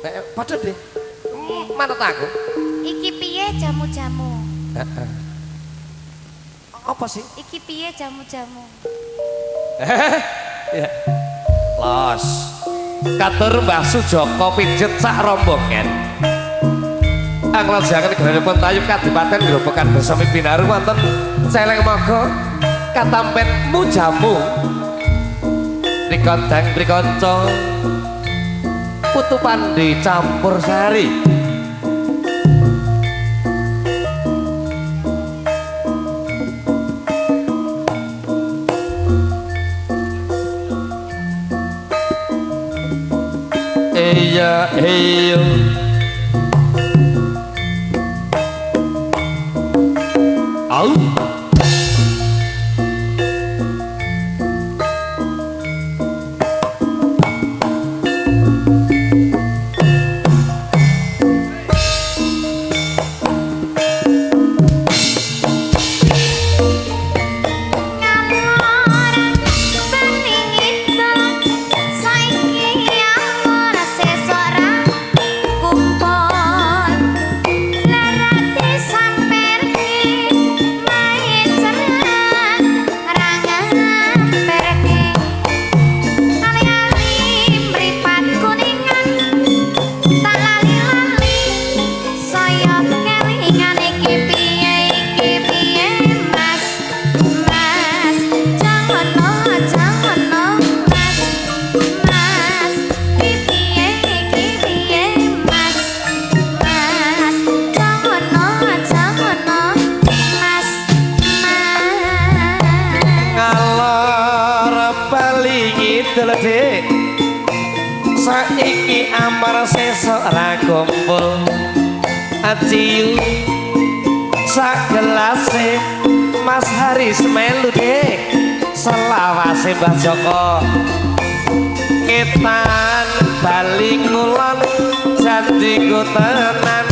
Padha deh. Manut aku. Iki piye jamu-jamu? Apa sih? Iki piye jamu-jamu? Ya. Los. Katur Mbah Sujoko pijet sak rombongan. Anglajangan Granipun Tayu Kadipaten Grobogan bersami Binaru wonten Celeng Mogo katampen mujamu. Rikondang rikanca putu pandi campur sari. Iya iya au saiki amar sesuk ra kumpul aciu sagelase Mas Haris melu dek selawase Mbah Joko ketan bali ngulon janjiku tenan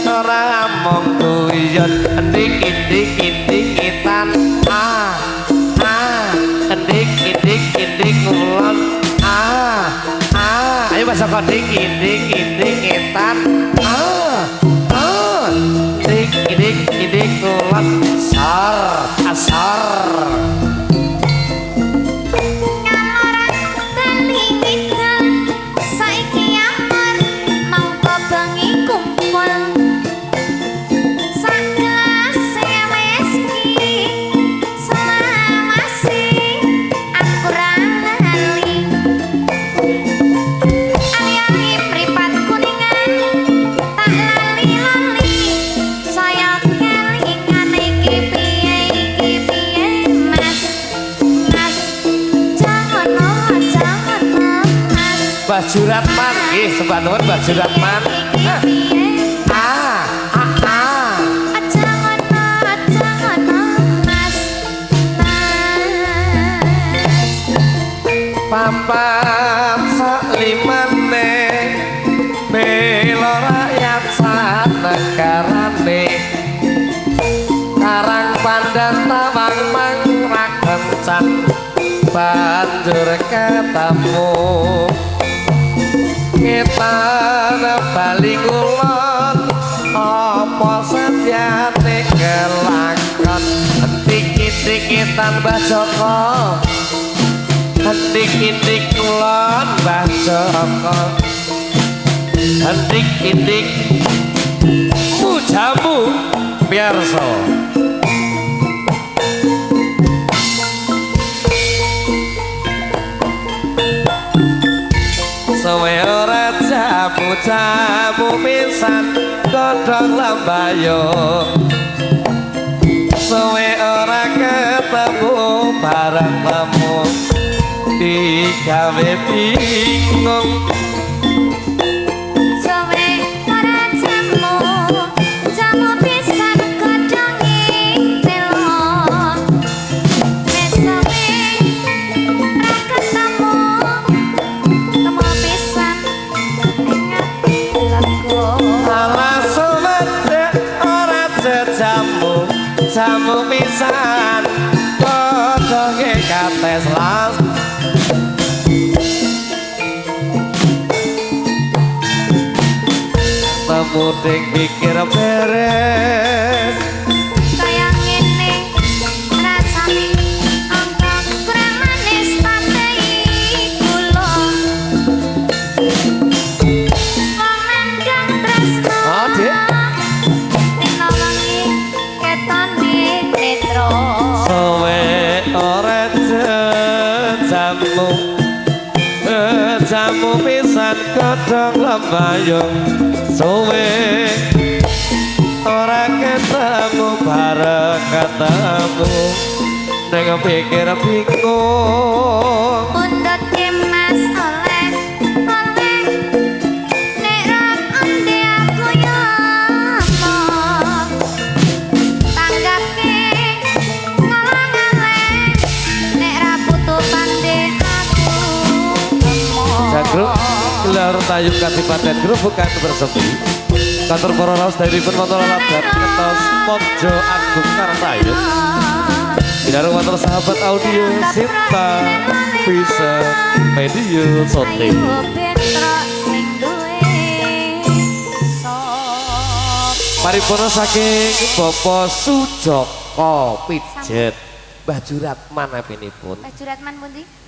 ora mung guyon ndik-ndik ketan ndik ngulon ayo Mas Joko ndik ketan ndik ngulon asar Bajuratman, sebat nuwun Bajuratman. Papat saklimane bela rakyat sanegarane karang pandan tawang mangrakencan banjur ketemu ketan bali ngulon apa sediane kelakon ndik-ndik ketan Mbah Joko ndik-ndik ngulon Mbah Joko ndik-ndik mujamu biarso suwe ora jamu pisan godhong lambayo suwe ora ketemu bareng temu digawe bingung jamu pisan godhonge kates las muding pikir beres kaya ngene rasane angka kurang manis tapi kula wong nandang tresno Adik dina wengi ketone netra sowe ora jamu jamu pisan kodhong lembayung sowe ora ketemu bareng ketemu ning pikir bingung pundhut Mas oleh nek ra ande aku yo tanggapke ngalang-alang nek ra putu pande aku Jagruk gelar tayub Kadipaten Grobogan Bersemi kantor para raos dari pun motor labat ngetos Mojo Agung Kartayub Binaru motor sahabat audio Sinta bisa media sote ayo bentrok sing duwe sok paripurna saking Bapak Sujoko Pijet Mbah Juratman apinipun Pak Juratman pundi